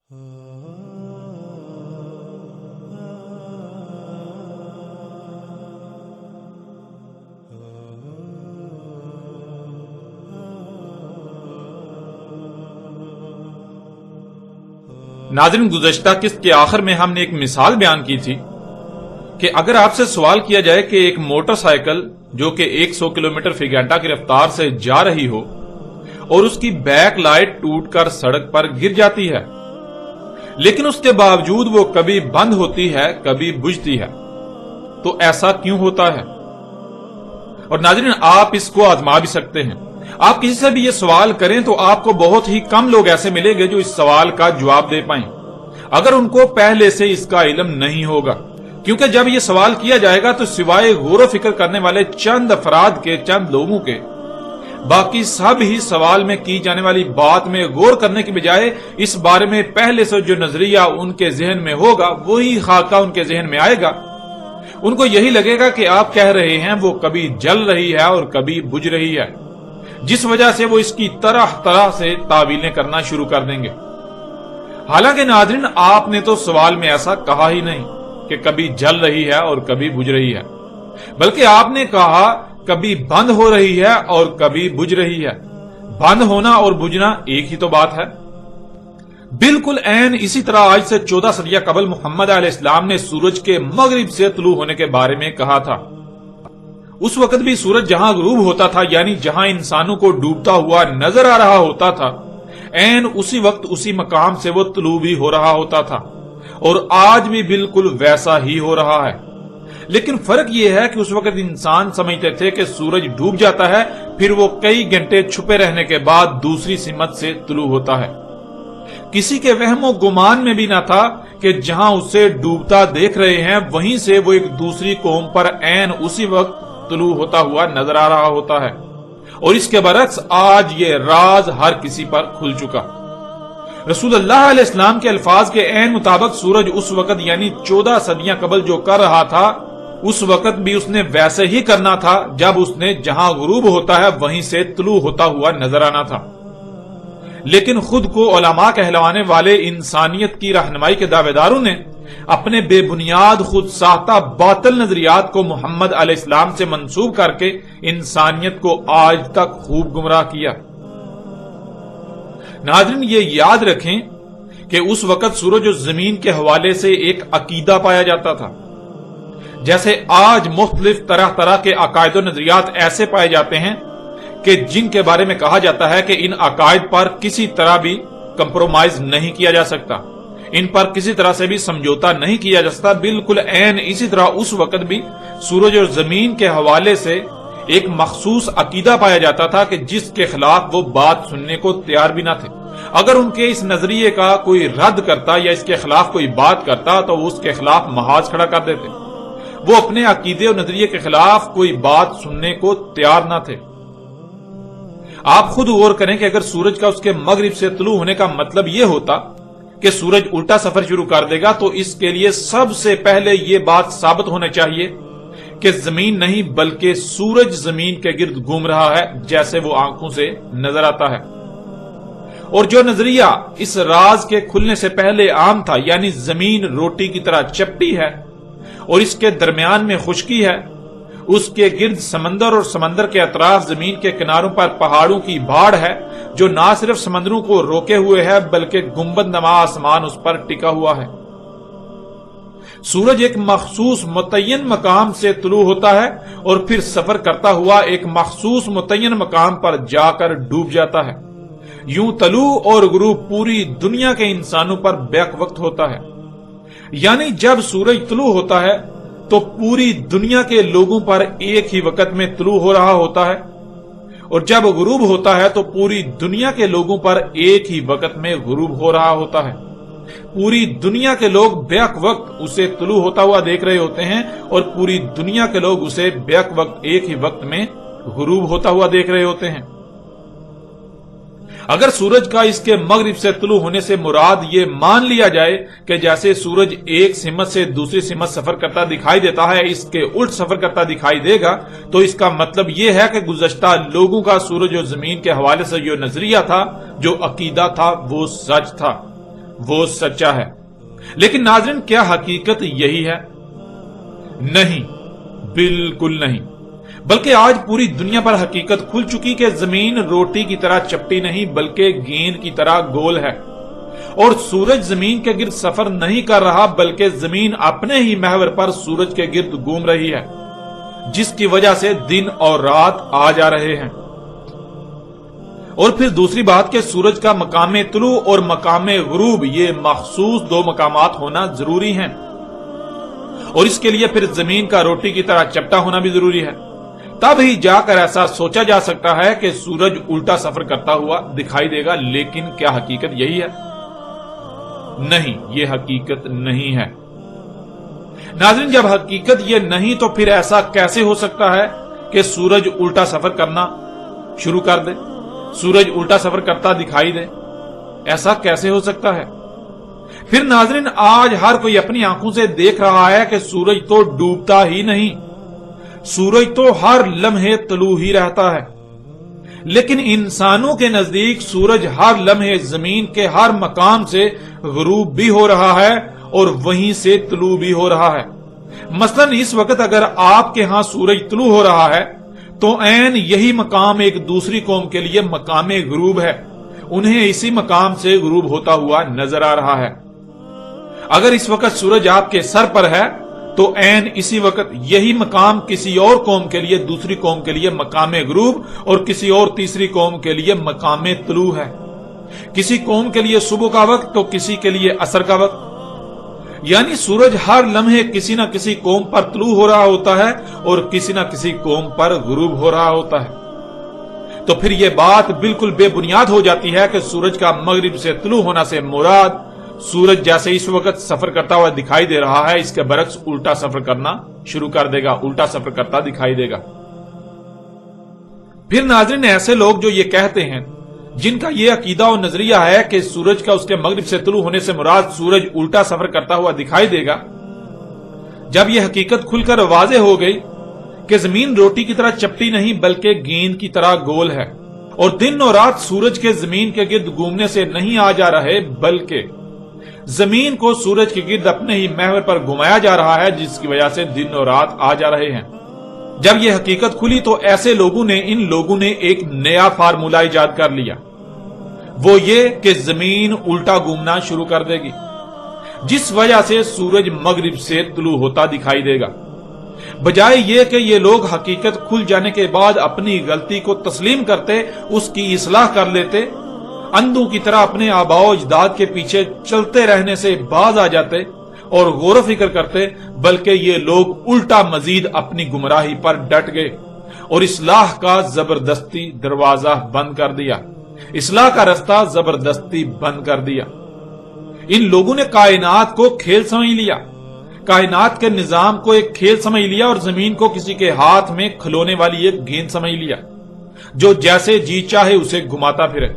ناظرین، گزشتہ قسط کے آخر میں ہم نے ایک مثال بیان کی تھی کہ اگر آپ سے سوال کیا جائے کہ ایک موٹر سائیکل جو کہ 100 کلومیٹر فی گھنٹہ کی رفتار سے جا رہی ہو اور اس کی بیک لائٹ ٹوٹ کر سڑک پر گر جاتی ہے، لیکن اس کے باوجود وہ کبھی بند ہوتی ہے کبھی بجھتی ہے، تو ایسا کیوں ہوتا ہے؟ اور ناظرین، آپ اس کو آزما بھی سکتے ہیں۔ آپ کسی سے بھی یہ سوال کریں تو آپ کو بہت ہی کم لوگ ایسے ملیں گے جو اس سوال کا جواب دے پائیں، اگر ان کو پہلے سے اس کا علم نہیں ہوگا، کیونکہ جب یہ سوال کیا جائے گا تو سوائے غور و فکر کرنے والے چند افراد کے، چند لوگوں کے، باقی سب ہی سوال میں کی جانے والی بات میں غور کرنے کی بجائے اس بارے میں پہلے سے جو نظریہ ان کے ذہن میں ہوگا وہی خاکہ ان کے ذہن میں آئے گا۔ ان کو یہی لگے گا کہ آپ کہہ رہے ہیں وہ کبھی جل رہی ہے اور کبھی بجھ رہی ہے، جس وجہ سے وہ اس کی طرح طرح سے تعویلیں کرنا شروع کر دیں گے۔ حالانکہ ناظرین، آپ نے تو سوال میں ایسا کہا ہی نہیں کہ کبھی جل رہی ہے اور کبھی بجھ رہی ہے، بلکہ آپ نے کہا کبھی بند ہو رہی ہے اور کبھی بجھ رہی ہے۔ بند ہونا اور بجھنا ایک ہی تو بات ہے۔ بالکل عین اسی طرح آج سے 14 صدیہ قبل محمد علیہ السلام نے سورج کے مغرب سے طلوع ہونے کے بارے میں کہا تھا۔ اس وقت بھی سورج جہاں غروب ہوتا تھا، یعنی جہاں انسانوں کو ڈوبتا ہوا نظر آ رہا ہوتا تھا، عین اسی وقت اسی مقام سے وہ طلوع بھی ہو رہا ہوتا تھا، اور آج بھی بالکل ویسا ہی ہو رہا ہے۔ لیکن فرق یہ ہے کہ اس وقت انسان سمجھتے تھے کہ سورج ڈوب جاتا ہے، پھر وہ کئی گھنٹے چھپے رہنے کے بعد دوسری سمت سے طلوع ہوتا ہے۔ کسی کے وہم و گمان میں بھی نہ تھا کہ جہاں اسے ڈوبتا دیکھ رہے ہیں وہیں سے وہ ایک دوسری قوم پر عین اسی وقت طلوع ہوتا ہوا نظر آ رہا ہوتا ہے، اور اس کے برعکس آج یہ راز ہر کسی پر کھل چکا۔ رسول اللہ علیہ السلام کے الفاظ کے عین مطابق سورج اس وقت یعنی 14 صدیاں قبل جو کر رہا تھا، اس وقت بھی اس نے ویسے ہی کرنا تھا جب اس نے جہاں غروب ہوتا ہے وہیں سے طلوع ہوتا ہوا نظر آنا تھا۔ لیکن خود کو علماء کہلوانے والے انسانیت کی رہنمائی کے دعوے داروں نے اپنے بے بنیاد خود ساختہ باطل نظریات کو محمد علیہ السلام سے منسوب کر کے انسانیت کو آج تک خوب گمراہ کیا۔ ناظرین، یہ یاد رکھیں کہ اس وقت سورج و زمین کے حوالے سے ایک عقیدہ پایا جاتا تھا، جیسے آج مختلف طرح طرح کے عقائد و نظریات ایسے پائے جاتے ہیں کہ جن کے بارے میں کہا جاتا ہے کہ ان عقائد پر کسی طرح بھی کمپرومائز نہیں کیا جا سکتا، ان پر کسی طرح سے بھی سمجھوتا نہیں کیا جا سکتا۔ بالکل عین اسی طرح اس وقت بھی سورج اور زمین کے حوالے سے ایک مخصوص عقیدہ پایا جاتا تھا کہ جس کے خلاف وہ بات سننے کو تیار بھی نہ تھے۔ اگر ان کے اس نظریے کا کوئی رد کرتا یا اس کے خلاف کوئی بات کرتا تو وہ اس کے خلاف محاذ کھڑا کر دیتے۔ وہ اپنے عقیدے اور نظریے کے خلاف کوئی بات سننے کو تیار نہ تھے۔ آپ خود غور کریں کہ اگر سورج کا اس کے مغرب سے طلوع ہونے کا مطلب یہ ہوتا کہ سورج الٹا سفر شروع کر دے گا، تو اس کے لیے سب سے پہلے یہ بات ثابت ہونا چاہیے کہ زمین نہیں بلکہ سورج زمین کے گرد گھوم رہا ہے جیسے وہ آنکھوں سے نظر آتا ہے۔ اور جو نظریہ اس راز کے کھلنے سے پہلے عام تھا، یعنی زمین روٹی کی طرح چپٹی ہے اور اس کے درمیان میں خشکی ہے، اس کے گرد سمندر اور سمندر کے اطراف زمین کے کناروں پر پہاڑوں کی بھاڑ ہے جو نہ صرف سمندروں کو روکے ہوئے ہے بلکہ گنبد نما آسمان اس پر ٹکا ہوا ہے۔ سورج ایک مخصوص متعین مقام سے طلوع ہوتا ہے اور پھر سفر کرتا ہوا ایک مخصوص متعین مقام پر جا کر ڈوب جاتا ہے۔ یوں طلوع اور غروب پوری دنیا کے انسانوں پر بیک وقت ہوتا ہے، یعنی جب سورج طلوع ہوتا ہے تو پوری دنیا کے لوگوں پر ایک ہی وقت میں طلوع ہو رہا ہوتا ہے، اور جب غروب ہوتا ہے تو پوری دنیا کے لوگوں پر ایک ہی وقت میں غروب ہو رہا ہوتا ہے۔ پوری دنیا کے لوگ بیک وقت اسے طلوع ہوتا ہوا دیکھ رہے ہوتے ہیں اور پوری دنیا کے لوگ اسے بیک وقت ایک ہی وقت میں غروب ہوتا ہوا دیکھ رہے ہوتے ہیں۔ اگر سورج کا اس کے مغرب سے طلوع ہونے سے مراد یہ مان لیا جائے کہ جیسے سورج ایک سمت سے دوسری سمت سفر کرتا دکھائی دیتا ہے اس کے الٹ سفر کرتا دکھائی دے گا، تو اس کا مطلب یہ ہے کہ گزشتہ لوگوں کا سورج اور زمین کے حوالے سے جو نظریہ تھا، جو عقیدہ تھا، وہ سچ تھا۔ وہ سچا ہے۔ لیکن ناظرین، کیا حقیقت یہی ہے؟ نہیں، بالکل نہیں۔ بلکہ آج پوری دنیا پر حقیقت کھل چکی کہ زمین روٹی کی طرح چپٹی نہیں بلکہ گیند کی طرح گول ہے، اور سورج زمین کے گرد سفر نہیں کر رہا بلکہ زمین اپنے ہی محور پر سورج کے گرد گھوم رہی ہے، جس کی وجہ سے دن اور رات آ جا رہے ہیں۔ اور پھر دوسری بات کہ سورج کا مقام طلوع اور مقام غروب یہ مخصوص دو مقامات ہونا ضروری ہیں، اور اس کے لیے پھر زمین کا روٹی کی طرح چپٹا ہونا بھی ضروری ہے۔ تب ہی جا کر ایسا سوچا جا سکتا ہے کہ سورج الٹا سفر کرتا ہوا دکھائی دے گا۔ لیکن کیا حقیقت یہی ہے؟ نہیں، یہ حقیقت نہیں ہے۔ ناظرین، جب حقیقت یہ نہیں تو پھر ایسا کیسے ہو سکتا ہے کہ سورج الٹا سفر کرنا شروع کر دے، سورج الٹا سفر کرتا دکھائی دے؟ ایسا کیسے ہو سکتا ہے؟ پھر ناظرین، آج ہر کوئی اپنی آنکھوں سے دیکھ رہا ہے کہ سورج تو ڈوبتا ہی نہیں، سورج تو ہر لمحے طلوع ہی رہتا ہے۔ لیکن انسانوں کے نزدیک سورج ہر لمحے زمین کے ہر مقام سے غروب بھی ہو رہا ہے اور وہیں سے طلوع بھی ہو رہا ہے۔ مثلا اس وقت اگر آپ کے ہاں سورج طلوع ہو رہا ہے تو عین یہی مقام ایک دوسری قوم کے لیے مقام غروب ہے، انہیں اسی مقام سے غروب ہوتا ہوا نظر آ رہا ہے۔ اگر اس وقت سورج آپ کے سر پر ہے تو عین اسی وقت یہی مقام کسی اور قوم کے لیے، دوسری قوم کے لیے مقام غروب اور کسی اور تیسری قوم کے لیے مقام طلوع ہے۔ کسی قوم کے لیے صبح کا وقت تو کسی کے لیے عصر کا وقت، یعنی سورج ہر لمحے کسی نہ کسی قوم پر طلوع ہو رہا ہوتا ہے اور کسی نہ کسی قوم پر غروب ہو رہا ہوتا ہے۔ تو پھر یہ بات بالکل بے بنیاد ہو جاتی ہے کہ سورج کا مغرب سے طلوع ہونا سے مراد سورج جیسے اس وقت سفر کرتا ہوا دکھائی دے رہا ہے، اس کے برعکس الٹا سفر کرنا شروع کر دے گا، الٹا سفر کرتا دکھائی دے گا۔ پھر ناظرین، ایسے لوگ جو یہ کہتے ہیں، جن کا یہ عقیدہ و نظریہ ہے کہ سورج کا اس کے مغرب سے طلوع ہونے سے مراد سورج الٹا سفر کرتا ہوا دکھائی دے گا، جب یہ حقیقت کھل کر واضح ہو گئی کہ زمین روٹی کی طرح چپٹی نہیں بلکہ گیند کی طرح گول ہے، اور دن اور رات سورج کے زمین کے گرد گھومنے سے نہیں آ جا رہے بلکہ زمین کو سورج کے گرد اپنے ہی محور پر گھمایا جا رہا ہے، جس کی وجہ سے دن اور رات آ جا رہے ہیں۔ جب یہ حقیقت کھلی تو ایسے ان لوگوں نے ایک نیا فارمولہ ایجاد کر لیا، وہ یہ کہ زمین الٹا گھومنا شروع کر دے گی، جس وجہ سے سورج مغرب سے طلوع ہوتا دکھائی دے گا۔ بجائے یہ کہ یہ لوگ حقیقت کھل جانے کے بعد اپنی غلطی کو تسلیم کرتے، اس کی اصلاح کر لیتے، اندھوں کی طرح اپنے آباء و اجداد کے پیچھے چلتے رہنے سے باز آ جاتے اور غور و فکر کرتے، بلکہ یہ لوگ الٹا مزید اپنی گمراہی پر ڈٹ گئے اور اصلاح کا زبردستی دروازہ بند کر دیا، اصلاح کا رستہ زبردستی بند کر دیا۔ ان لوگوں نے کائنات کو کھیل سمجھ لیا، کائنات کے نظام کو ایک کھیل سمجھ لیا اور زمین کو کسی کے ہاتھ میں کھلونے والی ایک گیند سمجھ لیا جو جیسے جی چاہے اسے گھماتا پھرے۔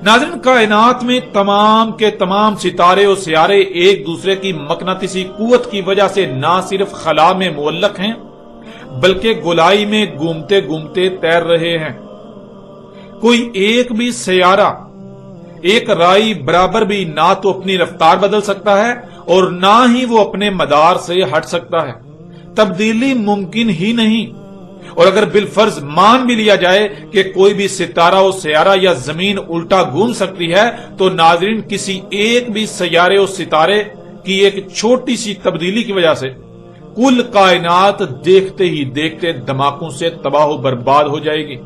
ناظرین، کائنات میں تمام کے تمام ستارے اور سیارے ایک دوسرے کی مقناطیسی قوت کی وجہ سے نہ صرف خلا میں معلق ہیں بلکہ گولائی میں گھومتے گھومتے تیر رہے ہیں۔ کوئی ایک بھی سیارہ ایک رائی برابر بھی نہ تو اپنی رفتار بدل سکتا ہے اور نہ ہی وہ اپنے مدار سے ہٹ سکتا ہے، تبدیلی ممکن ہی نہیں۔ اور اگر بالفرض مان بھی لیا جائے کہ کوئی بھی ستارہ و سیارہ یا زمین الٹا گھوم سکتی ہے تو ناظرین، کسی ایک بھی سیارے اور ستارے کی ایک چھوٹی سی تبدیلی کی وجہ سے کل کائنات دیکھتے ہی دیکھتے دھماکوں سے تباہ و برباد ہو جائے گی،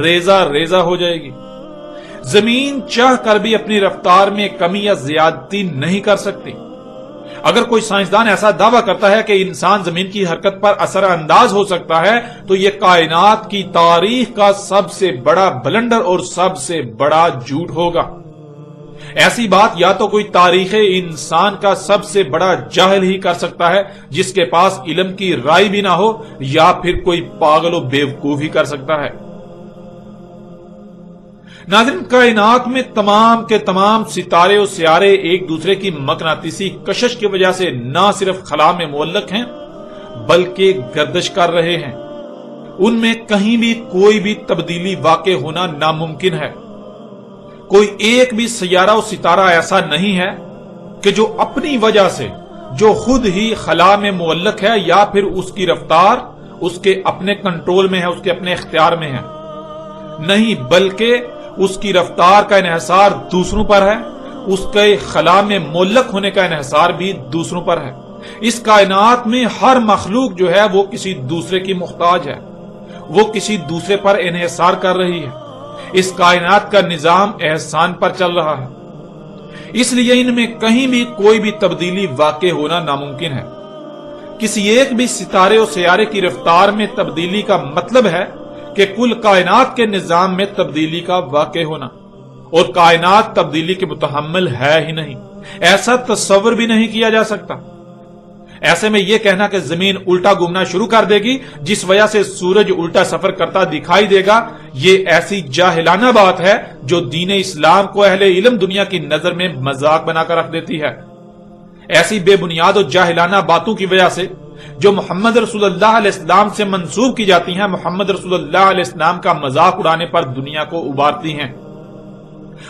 ریزہ ریزہ ہو جائے گی۔ زمین چاہ کر بھی اپنی رفتار میں کمی یا زیادتی نہیں کر سکتی۔ اگر کوئی سائنسدان ایسا دعویٰ کرتا ہے کہ انسان زمین کی حرکت پر اثر انداز ہو سکتا ہے تو یہ کائنات کی تاریخ کا سب سے بڑا بلنڈر اور سب سے بڑا جھوٹ ہوگا۔ ایسی بات یا تو کوئی تاریخ انسان کا سب سے بڑا جاہل ہی کر سکتا ہے جس کے پاس علم کی رائے بھی نہ ہو، یا پھر کوئی پاگل و بیوقوف ہی کر سکتا ہے۔ ناظرین، کائنات میں تمام کے تمام ستارے اور سیارے ایک دوسرے کی مقناطیسی کشش کی وجہ سے نہ صرف خلا میں معلق ہیں بلکہ گردش کر رہے ہیں، ان میں کہیں بھی کوئی بھی تبدیلی واقع ہونا ناممکن ہے۔ کوئی ایک بھی سیارہ و ستارہ ایسا نہیں ہے کہ جو اپنی وجہ سے، جو خود ہی خلا میں معلق ہے یا پھر اس کی رفتار اس کے اپنے کنٹرول میں ہے، اس کے اپنے اختیار میں ہے، نہیں، بلکہ اس کی رفتار کا انحصار دوسروں پر ہے، اس کے خلا میں معلق ہونے کا انحصار بھی دوسروں پر ہے۔ اس کائنات میں ہر مخلوق جو ہے وہ کسی دوسرے کی محتاج ہے، وہ کسی دوسرے پر انحصار کر رہی ہے۔ اس کائنات کا نظام احسان پر چل رہا ہے، اس لیے ان میں کہیں بھی کوئی بھی تبدیلی واقع ہونا ناممکن ہے۔ کسی ایک بھی ستارے اور سیارے کی رفتار میں تبدیلی کا مطلب ہے کہ کل کائنات کے نظام میں تبدیلی کا واقع ہونا، اور کائنات تبدیلی کے متحمل ہے ہی نہیں، ایسا تصور بھی نہیں کیا جا سکتا۔ ایسے میں یہ کہنا کہ زمین الٹا گھومنا شروع کر دے گی جس وجہ سے سورج الٹا سفر کرتا دکھائی دے گا، یہ ایسی جاہلانہ بات ہے جو دین اسلام کو اہل علم دنیا کی نظر میں مذاق بنا کر رکھ دیتی ہے۔ ایسی بے بنیاد اور جاہلانہ باتوں کی وجہ سے جو محمد رسول اللہ علیہ السلام سے منسوب کی جاتی ہیں، محمد رسول اللہ علیہ السلام کا مذاق اڑانے پر دنیا کو ابھارتی ہیں،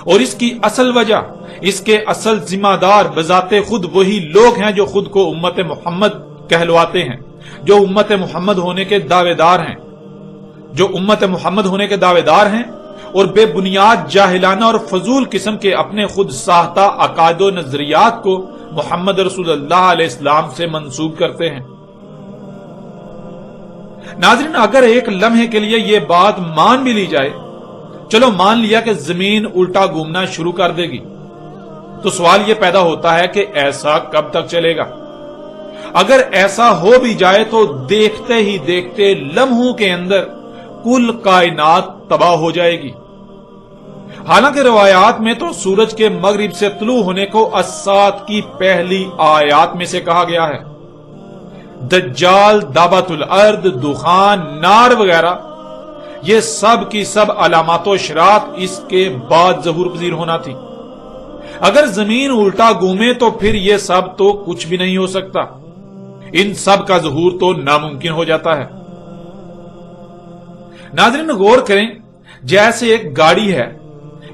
اور اس کی اصل وجہ، اس کے اصل ذمہ دار بذات خود وہی لوگ ہیں جو خود کو امت محمد کہلواتے ہیں، جو امت محمد ہونے کے دعوے دار ہیں، جو امت محمد ہونے کے دعوے دار ہیں اور بے بنیاد جاہلانہ اور فضول قسم کے اپنے خود ساختہ عقائد و نظریات کو محمد رسول اللہ علیہ السلام سے منسوب کرتے ہیں۔ ناظرین، اگر ایک لمحے کے لیے یہ بات مان بھی لی جائے، چلو مان لیا کہ زمین الٹا گھومنا شروع کر دے گی، تو سوال یہ پیدا ہوتا ہے کہ ایسا کب تک چلے گا؟ اگر ایسا ہو بھی جائے تو دیکھتے ہی دیکھتے لمحوں کے اندر کل کائنات تباہ ہو جائے گی۔ حالانکہ روایات میں تو سورج کے مغرب سے طلوع ہونے کو الساعۃ کی پہلی آیات میں سے کہا گیا ہے۔ دجال، دعوت الارض، دخان، نار وغیرہ، یہ سب کی سب علامات و اشراط اس کے بعد ظہور پذیر ہونا تھی۔ اگر زمین الٹا گھومے تو پھر یہ سب تو کچھ بھی نہیں ہو سکتا، ان سب کا ظہور تو ناممکن ہو جاتا ہے۔ ناظرین، غور کریں، جیسے ایک گاڑی ہے،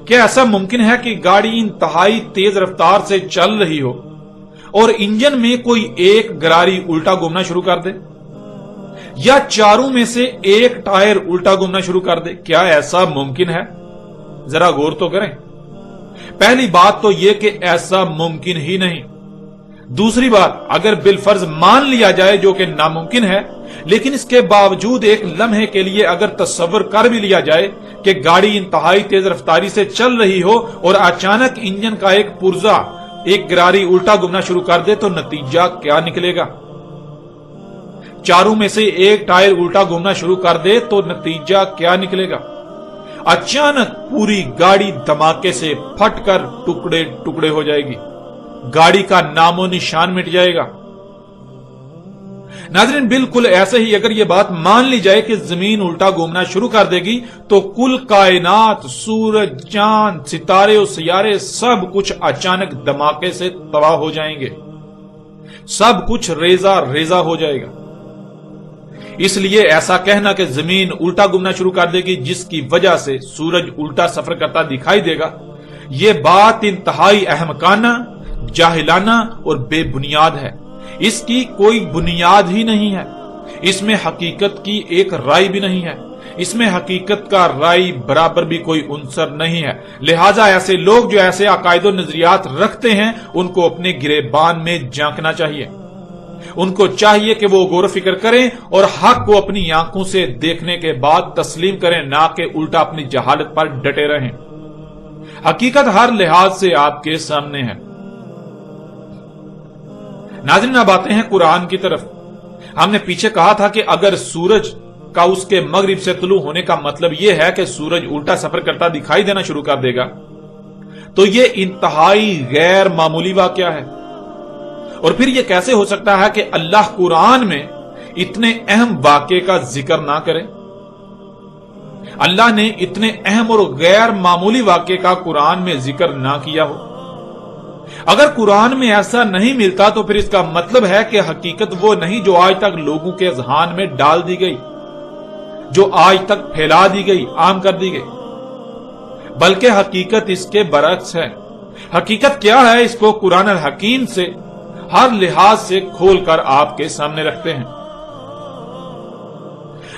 کیا ایسا ممکن ہے کہ گاڑی انتہائی تیز رفتار سے چل رہی ہو اور انجن میں کوئی ایک گراری الٹا گھومنا شروع کر دے، یا چاروں میں سے ایک ٹائر الٹا گھومنا شروع کر دے؟ کیا ایسا ممکن ہے؟ ذرا غور تو کریں۔ پہلی بات تو یہ کہ ایسا ممکن ہی نہیں۔ دوسری بات، اگر بالفرض مان لیا جائے جو کہ ناممکن ہے، لیکن اس کے باوجود ایک لمحے کے لیے اگر تصور کر بھی لیا جائے کہ گاڑی انتہائی تیز رفتاری سے چل رہی ہو اور اچانک انجن کا ایک پرزا، ایک گراری الٹا گھومنا شروع کر دے، تو نتیجہ کیا نکلے گا؟ چاروں میں سے ایک ٹائر الٹا گھومنا شروع کر دے تو نتیجہ کیا نکلے گا؟ اچانک پوری گاڑی دھماکے سے پھٹ کر ٹکڑے ٹکڑے ہو جائے گی، گاڑی کا نام و نشان مٹ جائے گا۔ ناظرین، بالکل ایسے ہی اگر یہ بات مان لی جائے کہ زمین الٹا گھومنا شروع کر دے گی تو کل کائنات، سورج، چاند، ستارے اور سیارے، سب کچھ اچانک دھماکے سے تباہ ہو جائیں گے، سب کچھ ریزہ ریزہ ہو جائے گا۔ اس لیے ایسا کہنا کہ زمین الٹا گھومنا شروع کر دے گی جس کی وجہ سے سورج الٹا سفر کرتا دکھائی دے گا، یہ بات انتہائی احمقانہ، جاہلانہ اور بے بنیاد ہے۔ اس کی کوئی بنیاد ہی نہیں ہے، اس میں حقیقت کی ایک رائے بھی نہیں ہے، اس میں حقیقت کا رائے برابر بھی کوئی عنصر نہیں ہے۔ لہٰذا ایسے لوگ جو ایسے عقائد و نظریات رکھتے ہیں ان کو اپنے گریبان میں جھانکنا چاہیے، ان کو چاہیے کہ وہ غور و فکر کریں اور حق کو اپنی آنکھوں سے دیکھنے کے بعد تسلیم کریں، نہ کہ الٹا اپنی جہالت پر ڈٹے رہیں۔ حقیقت ہر لحاظ سے آپ کے سامنے ہے۔ ناظرین، اب آتے ہیں قرآن کی طرف۔ ہم نے پیچھے کہا تھا کہ اگر سورج کا اس کے مغرب سے طلوع ہونے کا مطلب یہ ہے کہ سورج الٹا سفر کرتا دکھائی دینا شروع کر دے گا، تو یہ انتہائی غیر معمولی واقعہ ہے۔ اور پھر یہ کیسے ہو سکتا ہے کہ اللہ قرآن میں اتنے اہم واقعے کا ذکر نہ کرے؟ اللہ نے اتنے اہم اور غیر معمولی واقعے کا قرآن میں ذکر نہ کیا ہو۔ اگر قرآن میں ایسا نہیں ملتا تو پھر اس کا مطلب ہے کہ حقیقت وہ نہیں جو آج تک لوگوں کے اذہان میں ڈال دی گئی، جو آج تک پھیلا دی گئی، عام کر دی گئی۔ بلکہ حقیقت اس کے برعکس ہے۔ حقیقت کیا ہے اس کو قرآن الحکیم سے ہر لحاظ سے کھول کر آپ کے سامنے رکھتے ہیں۔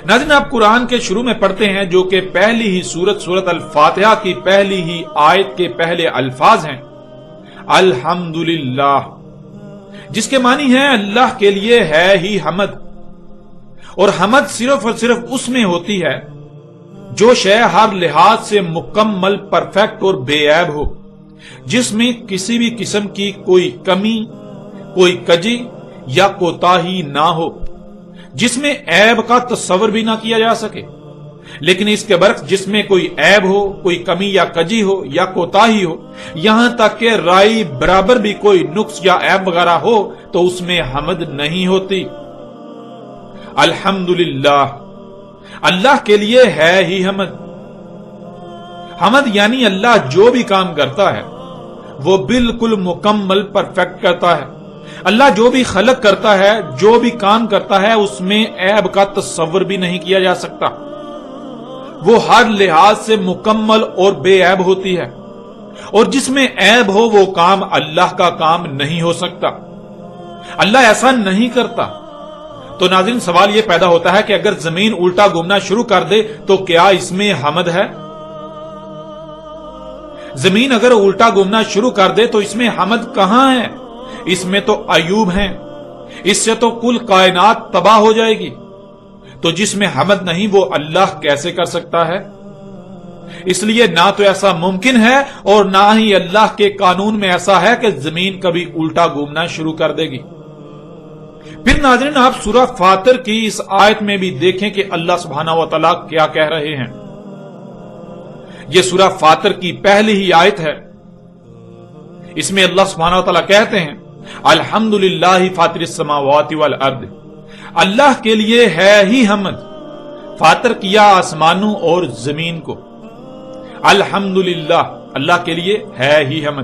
ناظرین، آپ قرآن کے شروع میں پڑھتے ہیں جو کہ پہلی ہی سورت الفاتحہ کی پہلی ہی آیت کے پہلے الفاظ ہیں، الحمدللہ، جس کے معنی ہے اللہ کے لیے ہے ہی حمد۔ اور حمد صرف اور صرف اس میں ہوتی ہے جو شے ہر لحاظ سے مکمل، پرفیکٹ اور بے عیب ہو، جس میں کسی بھی قسم کی کوئی کمی، کوئی کجی یا کوتاہی نہ ہو، جس میں عیب کا تصور بھی نہ کیا جا سکے۔ لیکن اس کے برعکس جس میں کوئی عیب ہو، کوئی کمی یا کجی ہو یا کوتاہی ہو، یہاں تک کہ رائی برابر بھی کوئی نقص یا عیب وغیرہ ہو تو اس میں حمد نہیں ہوتی۔ الحمدللہ، اللہ کے لیے ہے ہی حمد۔ حمد یعنی اللہ جو بھی کام کرتا ہے وہ بالکل مکمل، پرفیکٹ کرتا ہے۔ اللہ جو بھی خلق کرتا ہے، جو بھی کام کرتا ہے، اس میں عیب کا تصور بھی نہیں کیا جا سکتا۔ وہ ہر لحاظ سے مکمل اور بے عیب ہوتی ہے، اور جس میں عیب ہو وہ کام اللہ کا کام نہیں ہو سکتا۔ اللہ ایسا نہیں کرتا۔ تو ناظرین، سوال یہ پیدا ہوتا ہے کہ اگر زمین الٹا گھومنا شروع کر دے تو کیا اس میں حمد ہے؟ زمین اگر الٹا گھومنا شروع کر دے تو اس میں حمد کہاں ہے؟ اس میں تو عیوب ہیں، اس سے تو کل کائنات تباہ ہو جائے گی۔ تو جس میں حمد نہیں وہ اللہ کیسے کر سکتا ہے؟ اس لیے نہ تو ایسا ممکن ہے اور نہ ہی اللہ کے قانون میں ایسا ہے کہ زمین کبھی الٹا گھومنا شروع کر دے گی۔ پھر ناظرین، آپ سورہ فاطر کی اس آیت میں بھی دیکھیں کہ اللہ سبحانہ و تعالیٰ کیا کہہ رہے ہیں۔ یہ سورہ فاطر کی پہلی ہی آیت ہے۔ اس میں اللہ سبحانہ و تعالیٰ کہتے ہیں، الحمدللہ فاطر السماوات والارض، اللہ کے لیے ہے ہی حمد، فاطر کیا آسمانوں اور زمین کو۔ الحمدللہ، اللہ کے لیے ہے ہی حمد۔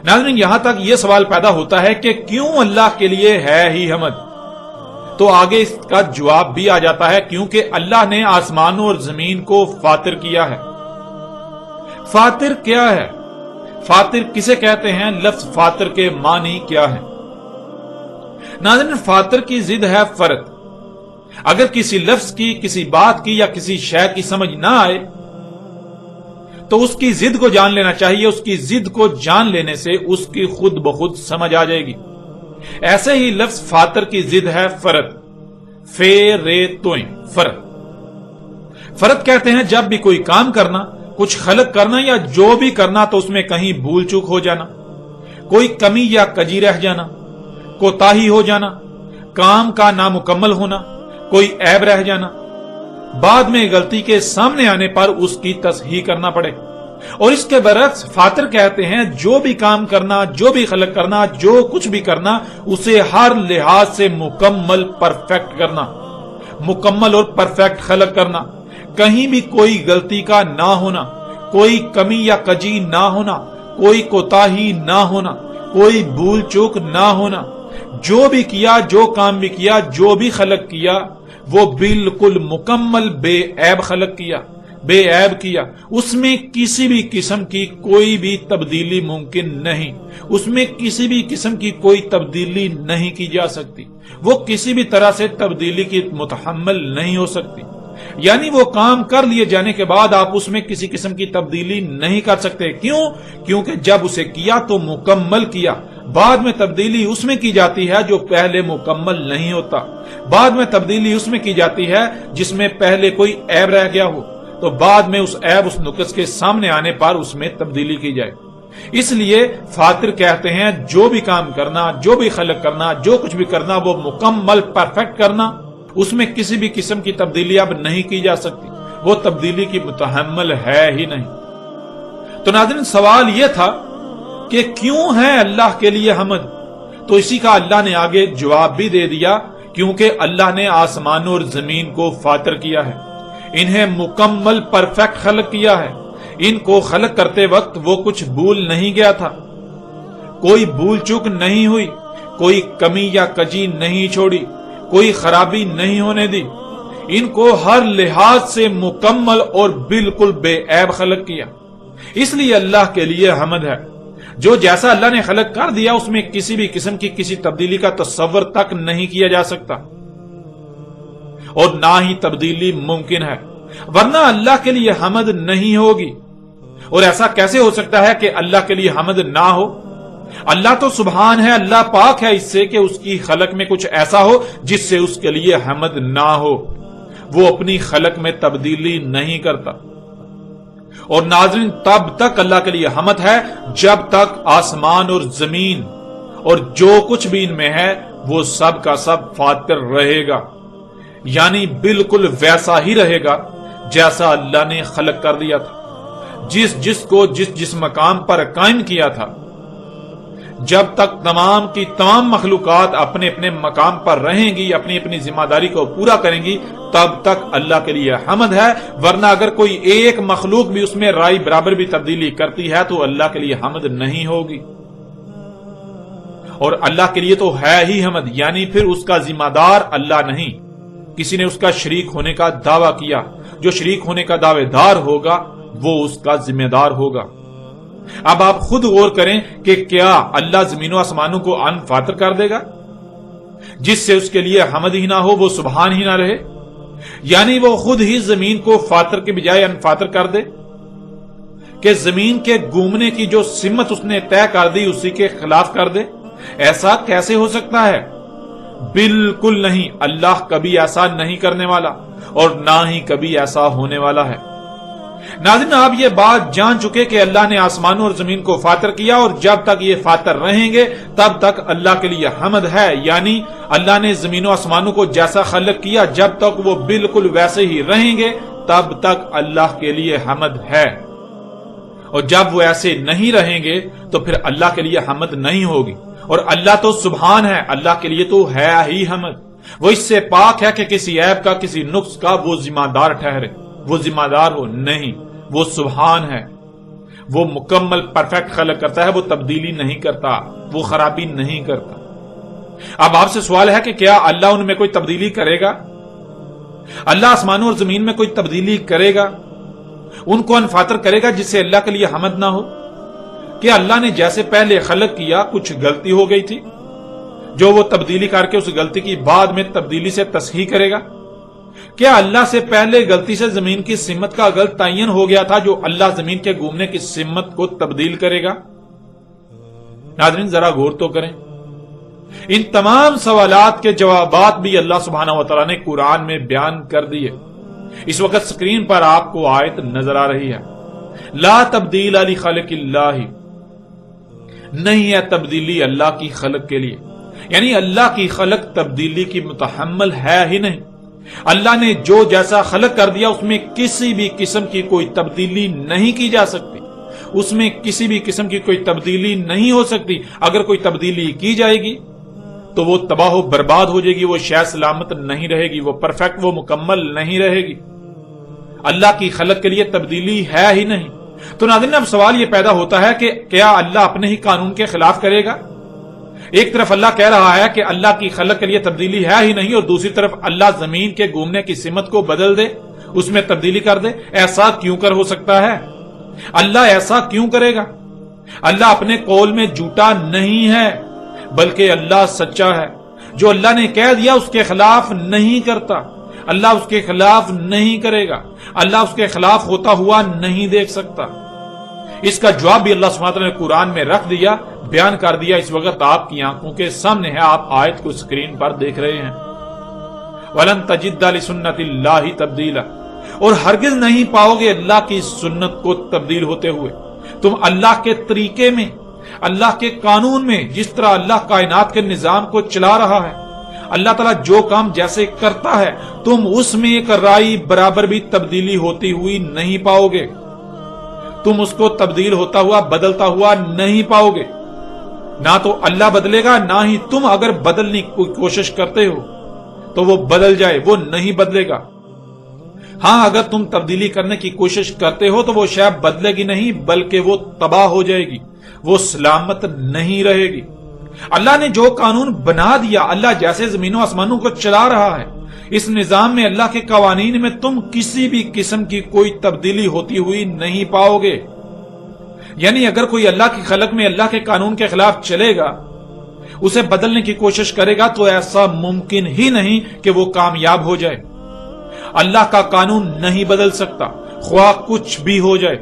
ناظرین، یہاں تک یہ سوال پیدا ہوتا ہے کہ کیوں اللہ کے لیے ہے ہی حمد؟ تو آگے اس کا جواب بھی آ جاتا ہے، کیونکہ اللہ نے آسمانوں اور زمین کو فاطر کیا ہے۔ فاطر کیا ہے؟ فاطر کسے کہتے ہیں؟ لفظ فاطر کے معنی کیا ہے؟ ناظرین، فاطر کی ضد ہے فرد۔ اگر کسی لفظ کی، کسی بات کی یا کسی شے کی سمجھ نہ آئے تو اس کی ضد کو جان لینا چاہیے۔ اس کی ضد کو جان لینے سے اس کی خود بخود سمجھ آ جائے گی۔ ایسے ہی لفظ فاطر کی ضد ہے فرد، فرد۔ فرد کہتے ہیں جب بھی کوئی کام کرنا، کچھ خلق کرنا یا جو بھی کرنا تو اس میں کہیں بھول چوک ہو جانا، کوئی کمی یا کجی رہ جانا، کوتاہی ہو جانا، کام کا نامکمل ہونا، کوئی عیب رہ جانا، بعد میں غلطی کے سامنے آنے پر اس کی تصحیح کرنا پڑے۔ اور اس کے برعکس فاطر کہتے ہیں جو بھی کام کرنا، جو بھی خلق کرنا، جو کچھ بھی کرنا، اسے ہر لحاظ سے مکمل، پرفیکٹ کرنا، مکمل اور پرفیکٹ خلق کرنا، کہیں بھی کوئی غلطی کا نہ ہونا، کوئی کمی یا کجی نہ ہونا، کوئی کوتاہی نہ ہونا، کوئی بھول چوک نہ ہونا۔ جو بھی کیا، جو کام بھی کیا، جو بھی خلق کیا، وہ بالکل مکمل بے عیب خلق کیا، بے عیب کیا۔ اس میں کسی بھی قسم کی کوئی بھی تبدیلی ممکن نہیں، اس میں کسی بھی قسم کی کوئی تبدیلی نہیں کی جا سکتی، وہ کسی بھی طرح سے تبدیلی کی متحمل نہیں ہو سکتی۔ یعنی وہ کام کر لیے جانے کے بعد آپ اس میں کسی قسم کی تبدیلی نہیں کر سکتے۔ کیوں؟ کیونکہ جب اسے کیا تو مکمل کیا، بعد میں تبدیلی اس میں کی جاتی ہے جو پہلے مکمل نہیں ہوتا، بعد میں تبدیلی اس میں کی جاتی ہے جس میں پہلے کوئی عیب رہ گیا ہو، تو بعد میں اس عیب، اس نقص کے سامنے آنے پر اس میں تبدیلی کی جائے۔ اس لیے فاطر کہتے ہیں جو بھی کام کرنا، جو بھی خلق کرنا، جو کچھ بھی کرنا، وہ مکمل، پرفیکٹ کرنا، اس میں کسی بھی قسم کی تبدیلی اب نہیں کی جا سکتی، وہ تبدیلی کی متحمل ہے ہی نہیں۔ تو ناظرین، سوال یہ تھا کہ کیوں ہے اللہ کے لیے حمد؟ تو اسی کا اللہ نے آگے جواب بھی دے دیا، کیونکہ اللہ نے آسمانوں اور زمین کو فاطر کیا ہے، انہیں مکمل، پرفیکٹ خلق کیا ہے۔ ان کو خلق کرتے وقت وہ کچھ بھول نہیں گیا تھا، کوئی بھول چوک نہیں ہوئی، کوئی کمی یا کجی نہیں چھوڑی، کوئی خرابی نہیں ہونے دی۔ ان کو ہر لحاظ سے مکمل اور بالکل بے عیب خلق کیا. اس لیے اللہ کے لیے حمد ہے. جو جیسا اللہ نے خلق کر دیا اس میں کسی بھی قسم کی کسی تبدیلی کا تصور تک نہیں کیا جا سکتا اور نہ ہی تبدیلی ممکن ہے، ورنہ اللہ کے لیے حمد نہیں ہوگی. اور ایسا کیسے ہو سکتا ہے کہ اللہ کے لیے حمد نہ ہو؟ اللہ تو سبحان ہے، اللہ پاک ہے اس سے کہ اس کی خلق میں کچھ ایسا ہو جس سے اس کے لیے حمد نہ ہو. وہ اپنی خلق میں تبدیلی نہیں کرتا. اور ناظرین، تب تک اللہ کے لیے حمد ہے جب تک آسمان اور زمین اور جو کچھ بھی ان میں ہے وہ سب کا سب فاتر رہے گا، یعنی بالکل ویسا ہی رہے گا جیسا اللہ نے خلق کر دیا تھا. جس کو جس مقام پر قائم کیا تھا. جب تک تمام کی تمام مخلوقات اپنے اپنے مقام پر رہیں گی، اپنی اپنی ذمہ داری کو پورا کریں گی، تب تک اللہ کے لیے حمد ہے. ورنہ اگر کوئی ایک مخلوق بھی اس میں رائی برابر بھی تبدیلی کرتی ہے تو اللہ کے لیے حمد نہیں ہوگی. اور اللہ کے لیے تو ہے ہی حمد، یعنی پھر اس کا ذمہ دار اللہ نہیں. کسی نے اس کا شریک ہونے کا دعویٰ کیا، جو شریک ہونے کا دعوے دار ہوگا وہ اس کا ذمہ دار ہوگا. اب آپ خود غور کریں کہ کیا اللہ زمین و آسمانوں کو ان فاتر کر دے گا؟ جس سے اس کے لیے حمد ہی نہ ہو، وہ سبحان ہی نہ رہے، یعنی وہ خود ہی زمین کو فاتر کے بجائے ان فاتر کر دے کہ زمین کے گھومنے کی جو سمت اس نے طے کر دی اسی کے خلاف کر دے. ایسا کیسے ہو سکتا ہے؟ بالکل نہیں. اللہ کبھی ایسا نہیں کرنے والا اور نہ ہی کبھی ایسا ہونے والا ہے. ناظرین، آپ یہ بات جان چکے کہ اللہ نے آسمانوں اور زمین کو فاتر کیا، اور جب تک یہ فاتر رہیں گے تب تک اللہ کے لیے حمد ہے. یعنی اللہ نے زمین و آسمانوں کو جیسا خلق کیا، جب تک وہ بالکل ویسے ہی رہیں گے تب تک اللہ کے لیے حمد ہے. اور جب وہ ایسے نہیں رہیں گے تو پھر اللہ کے لیے حمد نہیں ہوگی. اور اللہ تو سبحان ہے، اللہ کے لیے تو ہے ہی حمد. وہ اس سے پاک ہے کہ کسی عیب کا، کسی نقص کا وہ ذمہ دار ٹھہرے، وہ ذمہ دار ہو. نہیں، وہ سبحان ہے. وہ مکمل پرفیکٹ خلق کرتا ہے، وہ تبدیلی نہیں کرتا، وہ خرابی نہیں کرتا. اب آپ سے سوال ہے کہ کیا اللہ ان میں کوئی تبدیلی کرے گا؟ اللہ آسمانوں اور زمین میں کوئی تبدیلی کرے گا؟ ان کو انفاتر کرے گا جس سے اللہ کے لیے حمد نہ ہو؟ کہ اللہ نے جیسے پہلے خلق کیا کچھ غلطی ہو گئی تھی جو وہ تبدیلی کر کے اس غلطی کی بعد میں تبدیلی سے تصحیح کرے گا؟ کیا اللہ سے پہلے غلطی سے زمین کی سمت کا غلط تعین ہو گیا تھا جو اللہ زمین کے گھومنے کی سمت کو تبدیل کرے گا؟ ناظرین، ذرا غور تو کریں. ان تمام سوالات کے جوابات بھی اللہ سبحانہ وتعالی نے قرآن میں بیان کر دیے. اس وقت سکرین پر آپ کو آیت نظر آ رہی ہے. لا تبدیل لخلق اللہ، نہیں ہے تبدیلی اللہ کی خلق کے لیے. یعنی اللہ کی خلق تبدیلی کی متحمل ہے ہی نہیں. اللہ نے جو جیسا خلق کر دیا اس میں کسی بھی قسم کی کوئی تبدیلی نہیں کی جا سکتی. اس میں کسی بھی قسم کی کوئی تبدیلی نہیں ہو سکتی. اگر کوئی تبدیلی کی جائے گی تو وہ تباہ و برباد ہو جائے گی، وہ شے سلامت نہیں رہے گی، وہ پرفیکٹ، وہ مکمل نہیں رہے گی. اللہ کی خلق کے لیے تبدیلی ہے ہی نہیں. تو ناظرین، اب سوال یہ پیدا ہوتا ہے کہ کیا اللہ اپنے ہی قانون کے خلاف کرے گا؟ ایک طرف اللہ کہہ رہا ہے کہ اللہ کی خلق کے لیے تبدیلی ہے ہی نہیں، اور دوسری طرف اللہ زمین کے گھومنے کی سمت کو بدل دے، اس میں تبدیلی کر دے. ایسا کیوں کر ہو سکتا ہے؟ اللہ ایسا کیوں کرے گا؟ اللہ اپنے قول میں جھوٹا نہیں ہے، بلکہ اللہ سچا ہے. جو اللہ نے کہہ دیا اس کے خلاف نہیں کرتا. اللہ اس کے خلاف نہیں کرے گا. اللہ اس کے خلاف ہوتا ہوا نہیں دیکھ سکتا. اس کا جواب بھی اللہ سبحانہ وتعالی نے قرآن میں رکھ دیا، بیان کر دیا. اس وقت آپ کی آنکھوں کے سامنے ہے، آپ آیت کو اسکرین پر دیکھ رہے ہیں. وَلَن تَجِدَّ لِسُنَّتِ اللَّهِ تَبْدِيلًا، اور ہرگز نہیں پاؤ گے اللہ کی سنت کو تبدیل ہوتے ہوئے. تم اللہ کے طریقے میں، اللہ کے قانون میں، جس طرح اللہ کائنات کے نظام کو چلا رہا ہے، اللہ تعالیٰ جو کام جیسے کرتا ہے، تم اس میں ایک رائی برابر بھی تبدیلی ہوتی ہوئی نہیں پاؤ گے. تم اس کو تبدیل ہوتا ہوا، بدلتا ہوا نہیں پاؤ گے. نہ تو اللہ بدلے گا، نہ ہی تم اگر بدلنے کی کوشش کرتے ہو تو وہ بدل جائے، وہ نہیں بدلے گا. ہاں، اگر تم تبدیلی کرنے کی کوشش کرتے ہو تو وہ شے بدلے گی نہیں، بلکہ وہ تباہ ہو جائے گی، وہ سلامت نہیں رہے گی. اللہ نے جو قانون بنا دیا، اللہ جیسے زمین و آسمانوں کو چلا رہا ہے، اس نظام میں اللہ کے قوانین میں تم کسی بھی قسم کی کوئی تبدیلی ہوتی ہوئی نہیں پاؤ گے۔ یعنی اگر کوئی اللہ کی خلق میں اللہ کے قانون کے خلاف چلے گا، اسے بدلنے کی کوشش کرے گا، تو ایسا ممکن ہی نہیں کہ وہ کامیاب ہو جائے۔ اللہ کا قانون نہیں بدل سکتا، خواہ کچھ بھی ہو جائے۔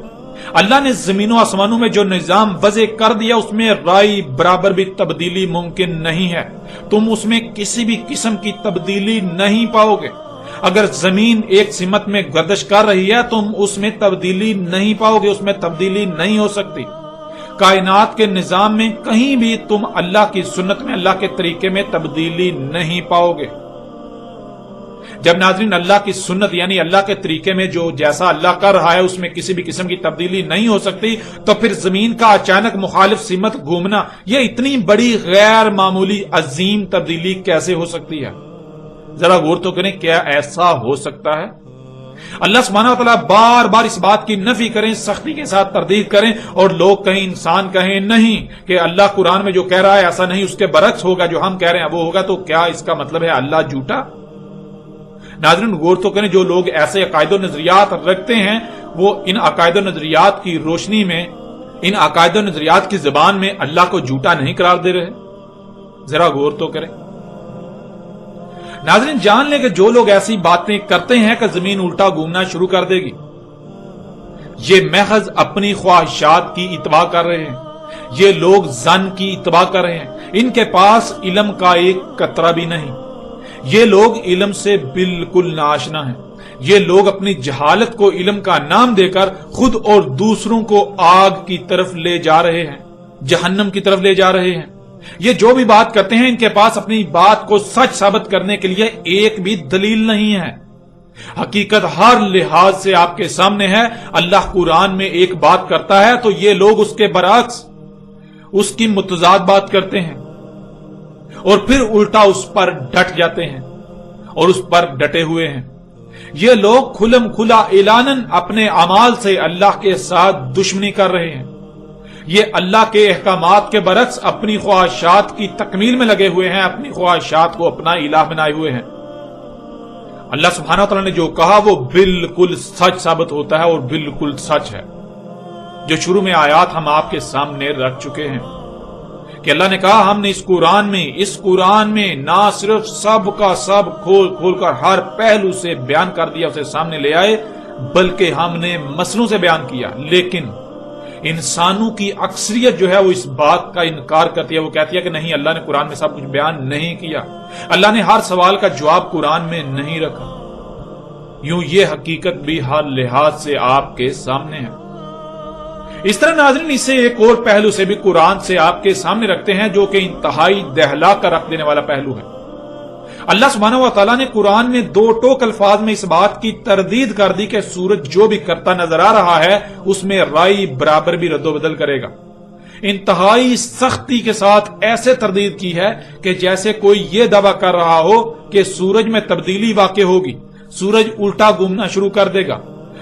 اللہ نے زمین و آسمانوں میں جو نظام وضع کر دیا، اس میں رائی برابر بھی تبدیلی ممکن نہیں ہے۔ تم اس میں کسی بھی قسم کی تبدیلی نہیں پاؤ گے۔ اگر زمین ایک سمت میں گردش کر رہی ہے، تم اس میں تبدیلی نہیں پاؤ گے، اس میں تبدیلی نہیں ہو سکتی۔ کائنات کے نظام میں کہیں بھی تم اللہ کی سنت میں، اللہ کے طریقے میں تبدیلی نہیں پاؤ گے۔ جب ناظرین اللہ کی سنت یعنی اللہ کے طریقے میں جو جیسا اللہ کر رہا ہے اس میں کسی بھی قسم کی تبدیلی نہیں ہو سکتی، تو پھر زمین کا اچانک مخالف سمت گھومنا یہ اتنی بڑی غیر معمولی عظیم تبدیلی کیسے ہو سکتی ہے؟ ذرا غور تو کریں، کیا ایسا ہو سکتا ہے؟ اللہ سبحانہ و تعالیٰ بار بار اس بات کی نفی کریں، سختی کے ساتھ تردید کریں، اور لوگ کہیں، انسان کہیں نہیں کہ اللہ قرآن میں جو کہہ رہا ہے ایسا نہیں، اس کے برعکس ہوگا، جو ہم کہہ رہے ہیں وہ ہوگا، تو کیا اس کا مطلب ہے اللہ جھوٹا؟ ناظرین غور تو کریں، جو لوگ ایسے عقائد و نظریات رکھتے ہیں وہ ان عقائد و نظریات کی روشنی میں، ان عقائد و نظریات کی زبان میں اللہ کو جھوٹا نہیں قرار دے رہے۔ ذرا غور تو کریں۔ ناظرین جان لیں کہ جو لوگ ایسی باتیں کرتے ہیں کہ زمین الٹا گھومنا شروع کر دے گی، یہ محض اپنی خواہشات کی اتباع کر رہے ہیں، یہ لوگ ظن کی اتباع کر رہے ہیں، ان کے پاس علم کا ایک قطرہ بھی نہیں، یہ لوگ علم سے بالکل ناآشنا ہیں، یہ لوگ اپنی جہالت کو علم کا نام دے کر خود اور دوسروں کو آگ کی طرف لے جا رہے ہیں، جہنم کی طرف لے جا رہے ہیں۔ یہ جو بھی بات کرتے ہیں ان کے پاس اپنی بات کو سچ ثابت کرنے کے لیے ایک بھی دلیل نہیں ہے۔ حقیقت ہر لحاظ سے آپ کے سامنے ہے۔ اللہ قرآن میں ایک بات کرتا ہے تو یہ لوگ اس کے برعکس اس کی متضاد بات کرتے ہیں اور پھر الٹا اس پر ڈٹ جاتے ہیں اور اس پر ڈٹے ہوئے ہیں۔ یہ لوگ کھلم کھلا اعلاناً اپنے اعمال سے اللہ کے ساتھ دشمنی کر رہے ہیں۔ یہ اللہ کے احکامات کے برعکس اپنی خواہشات کی تکمیل میں لگے ہوئے ہیں، اپنی خواہشات کو اپنا الہ بنائے ہوئے ہیں۔ اللہ سبحانہ وتعالی نے جو کہا وہ بالکل سچ ثابت ہوتا ہے اور بالکل سچ ہے، جو شروع میں آیات ہم آپ کے سامنے رکھ چکے ہیں کہ اللہ نے کہا ہم نے اس قرآن میں نہ صرف سب کا سب کھول کر ہر پہلو سے بیان کر دیا، اسے سامنے لے آئے، بلکہ ہم نے مسئلوں سے بیان کیا۔ لیکن انسانوں کی اکثریت جو ہے وہ اس بات کا انکار کرتی ہے، وہ کہتی ہے کہ نہیں، اللہ نے قرآن میں سب کچھ بیان نہیں کیا، اللہ نے ہر سوال کا جواب قرآن میں نہیں رکھا۔ یوں یہ حقیقت بھی ہر لحاظ سے آپ کے سامنے ہے۔ اس طرح ناظرین اسے ایک اور پہلو سے بھی قرآن سے آپ کے سامنے رکھتے ہیں، جو کہ انتہائی دہلا کر رکھ دینے والا پہلو ہے۔ اللہ سبحانہ و تعالیٰ نے قرآن میں دو ٹوک الفاظ میں اس بات کی تردید کر دی کہ سورج جو بھی کرتا نظر آ رہا ہے اس میں رائی برابر بھی رد و بدل کرے گا۔ انتہائی سختی کے ساتھ ایسے تردید کی ہے کہ جیسے کوئی یہ دعویٰ کر رہا ہو کہ سورج میں تبدیلی واقع ہوگی، سورج الٹا گھومنا شروع کر دے گا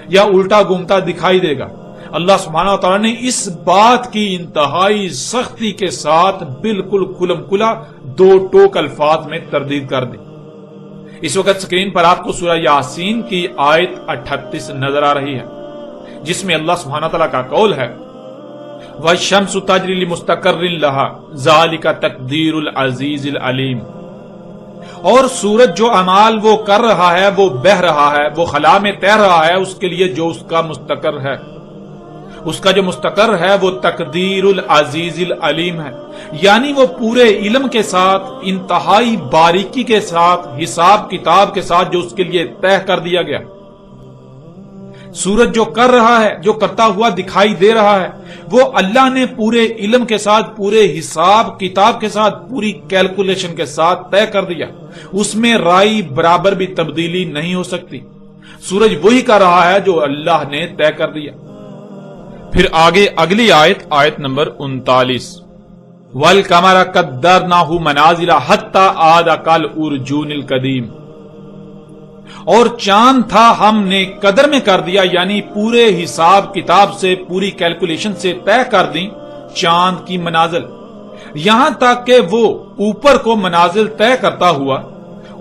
یا الٹا گھومتا دکھائی دے گا۔ اللہ سبحانہ وتعالیٰ نے اس بات کی انتہائی سختی کے ساتھ بالکل کھلم کھلا دو ٹوک الفاظ میں تردید کر دی۔ اس وقت سکرین پر آپ کو سورہ یاسین کی آیت 38 نظر آ رہی ہے، جس میں اللہ سبحانہ وتعالیٰ کا قول ہے وَالشَّمْسُ تَجْرِي لِمُسْتَقَرٍّ لَهَا ذَلِكَ تَقْدِيرُ الْعَزِيزِ الْعَلِيمِ، اور سورج جو اعمال وہ کر رہا ہے، وہ بہ رہا ہے، وہ خلا میں تیر رہا ہے، اس کے لیے جو اس کا مستقر ہے، اس کا جو مستقر ہے وہ تقدیر العزیز العلیم ہے، یعنی وہ پورے علم کے ساتھ، انتہائی باریکی کے ساتھ، حساب کتاب کے ساتھ جو اس کے لیے طے کر دیا گیا۔ سورج جو کر رہا ہے، جو کرتا ہوا دکھائی دے رہا ہے، وہ اللہ نے پورے علم کے ساتھ، پورے حساب کتاب کے ساتھ، پوری کیلکولیشن کے ساتھ طے کر دیا، اس میں رائی برابر بھی تبدیلی نہیں ہو سکتی۔ سورج وہی کر رہا ہے جو اللہ نے طے کر دیا۔ پھر آگے اگلی آیت نمبر 39 وَالْقَمَرَ قَدَّرْنَاهُ مَنَازِلَ حَتَّى عَادَ كَالْعُرْجُونِ الْقَدِيمِ، اور چاند تھا ہم نے قدر میں کر دیا، یعنی پورے حساب کتاب سے، پوری کیلکولیشن سے طے کر دی چاند کی منازل، یہاں تک کہ وہ اوپر کو منازل طے کرتا ہوا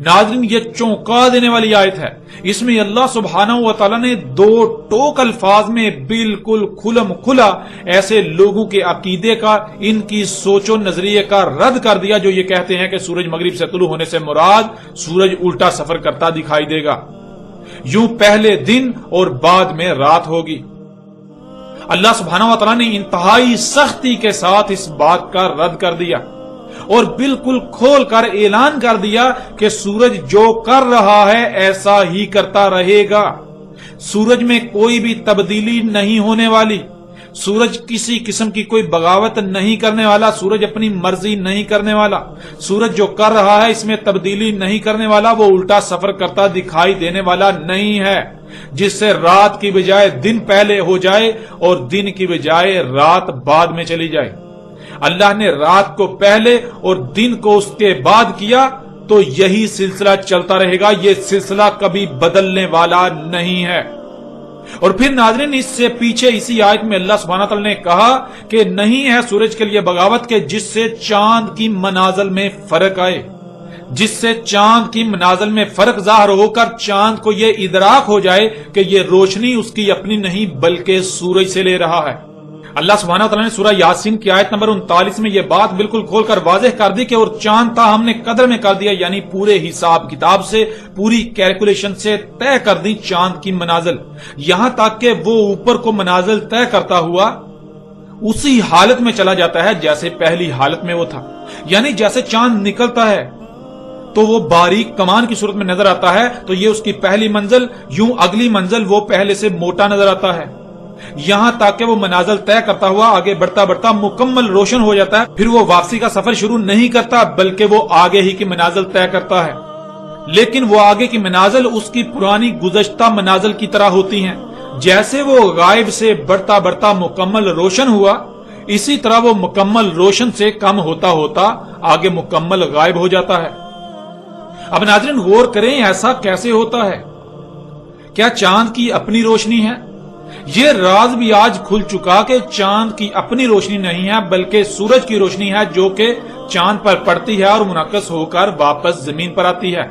ناظرین یہ چونکا دینے والی آیت ہے. اس میں اللہ سبحانہ و تعالی نے دو ٹوک الفاظ میں بالکل کھلم کھلا ایسے لوگوں کے عقیدے کا، ان کی سوچ و نظریے کا رد کر دیا جو یہ کہتے ہیں کہ سورج مغرب سے طلوع ہونے سے مراد سورج الٹا سفر کرتا دکھائی دے گا، یوں پہلے دن اور بعد میں رات ہوگی. اللہ سبحانہ و تعالی نے انتہائی سختی کے ساتھ اس بات کا رد کر دیا اور بالکل کھول کر اعلان کر دیا کہ سورج جو کر رہا ہے ایسا ہی کرتا رہے گا. سورج میں کوئی بھی تبدیلی نہیں ہونے والی، سورج کسی قسم کی کوئی بغاوت نہیں کرنے والا، سورج اپنی مرضی نہیں کرنے والا، سورج جو کر رہا ہے اس میں تبدیلی نہیں کرنے والا، وہ الٹا سفر کرتا دکھائی دینے والا نہیں ہے جس سے رات کی بجائے دن پہلے ہو جائے اور دن کی بجائے رات بعد میں چلی جائے. اللہ نے رات کو پہلے اور دن کو اس کے بعد کیا تو یہی سلسلہ چلتا رہے گا، یہ سلسلہ کبھی بدلنے والا نہیں ہے. اور پھر ناظرین اس سے پیچھے اسی آیت میں اللہ سبحانہ تعالی نے کہا کہ نہیں ہے سورج کے لیے بغاوت کے جس سے چاند کی منازل میں فرق آئے، جس سے چاند کی منازل میں فرق ظاہر ہو کر چاند کو یہ ادراک ہو جائے کہ یہ روشنی اس کی اپنی نہیں بلکہ سورج سے لے رہا ہے. اللہ سبحانہ وتعالی نے سورہ یاسین کی آیت نمبر 39 میں یہ بات بالکل کھول کر واضح کر دی کہ اور چاند تھا ہم نے قدر میں کر دیا، یعنی پورے حساب کتاب سے، پوری کیلکولیشن سے طے کر دی چاند کی منازل، یہاں تک کہ وہ اوپر کو منازل طے کرتا ہوا اسی حالت میں چلا جاتا ہے جیسے پہلی حالت میں وہ تھا. یعنی جیسے چاند نکلتا ہے تو وہ باریک کمان کی صورت میں نظر آتا ہے تو یہ اس کی پہلی منزل، یوں اگلی منزل وہ پہلے سے موٹا نظر آتا ہے، یہاں تک کہ وہ منازل طے کرتا ہوا آگے بڑھتا بڑھتا مکمل روشن ہو جاتا ہے. پھر وہ واپسی کا سفر شروع نہیں کرتا بلکہ وہ آگے ہی کی منازل طے کرتا ہے، لیکن وہ آگے کی منازل اس کی پرانی گزشتہ منازل کی طرح ہوتی ہیں. جیسے وہ غائب سے بڑھتا بڑھتا مکمل روشن ہوا، اسی طرح وہ مکمل روشن سے کم ہوتا ہوتا آگے مکمل غائب ہو جاتا ہے. اب ناظرین غور کریں ایسا کیسے ہوتا ہے؟ کیا چاند کی اپنی روشنی ہے؟ یہ راز بھی آج کھل چکا کہ چاند کی اپنی روشنی نہیں ہے بلکہ سورج کی روشنی ہے جو کہ چاند پر پڑتی ہے اور منعکس ہو کر واپس زمین پر آتی ہے.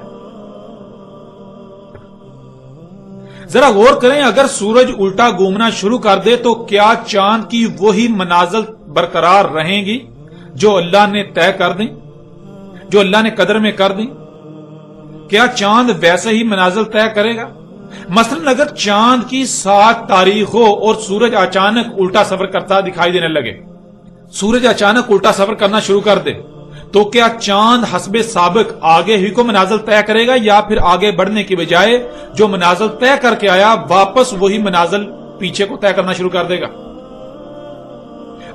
ذرا غور کریں اگر سورج الٹا گھومنا شروع کر دے تو کیا چاند کی وہی منازل برقرار رہیں گی جو اللہ نے طے کر دیں، جو اللہ نے قدر میں کر دیں؟ کیا چاند ویسے ہی منازل طے کرے گا؟ مثلا اگر چاند کی 7 تاریخ ہو اور سورج اچانک الٹا سفر کرتا دکھائی دینے لگے، سورج اچانک الٹا سفر کرنا شروع کر دے تو کیا چاند حسب سابق آگے ہی کو منازل طے کرے گا یا پھر آگے بڑھنے کی بجائے جو منازل طے کر کے آیا واپس وہی منازل پیچھے کو طے کرنا شروع کر دے گا؟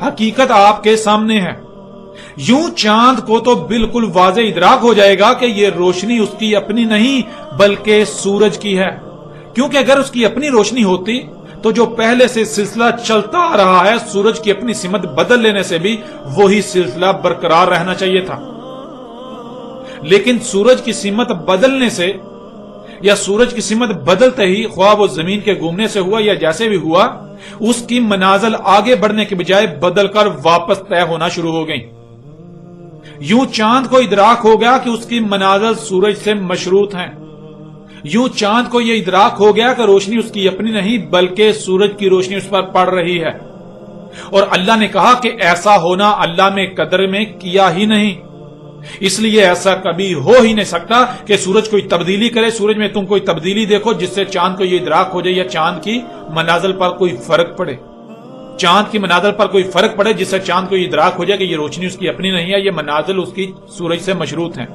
حقیقت آپ کے سامنے ہے. یوں چاند کو تو بالکل واضح ادراک ہو جائے گا کہ یہ روشنی اس کی اپنی نہیں بلکہ سورج کی ہے، کیونکہ اگر اس کی اپنی روشنی ہوتی تو جو پہلے سے سلسلہ چلتا آ رہا ہے سورج کی اپنی سمت بدل لینے سے بھی وہی سلسلہ برقرار رہنا چاہیے تھا. لیکن سورج کی سمت بدلنے سے یا سورج کی سمت بدلتے ہی خواہ وہ زمین کے گھومنے سے ہوا یا جیسے بھی ہوا، اس کی منازل آگے بڑھنے کے بجائے بدل کر واپس طے ہونا شروع ہو گئی. یوں چاند کو ادراک ہو گیا کہ اس کی منازل سورج سے مشروط ہیں، یوں چاند کو یہ ادراک ہو گیا کہ روشنی اس کی اپنی نہیں بلکہ سورج کی روشنی اس پر پڑ رہی ہے. اور اللہ نے کہا کہ ایسا ہونا اللہ نے قدر میں کیا ہی نہیں، اس لیے ایسا کبھی ہو ہی نہیں سکتا کہ سورج کوئی تبدیلی کرے، سورج میں تم کوئی تبدیلی دیکھو جس سے چاند کو یہ ادراک ہو جائے یا چاند کی منازل پر کوئی فرق پڑے، چاند کی منازل پر کوئی فرق پڑے جس سے چاند کو یہ ادراک ہو جائے کہ یہ روشنی اس کی اپنی نہیں ہے، یہ منازل اس کی سورج سے مشروط ہیں.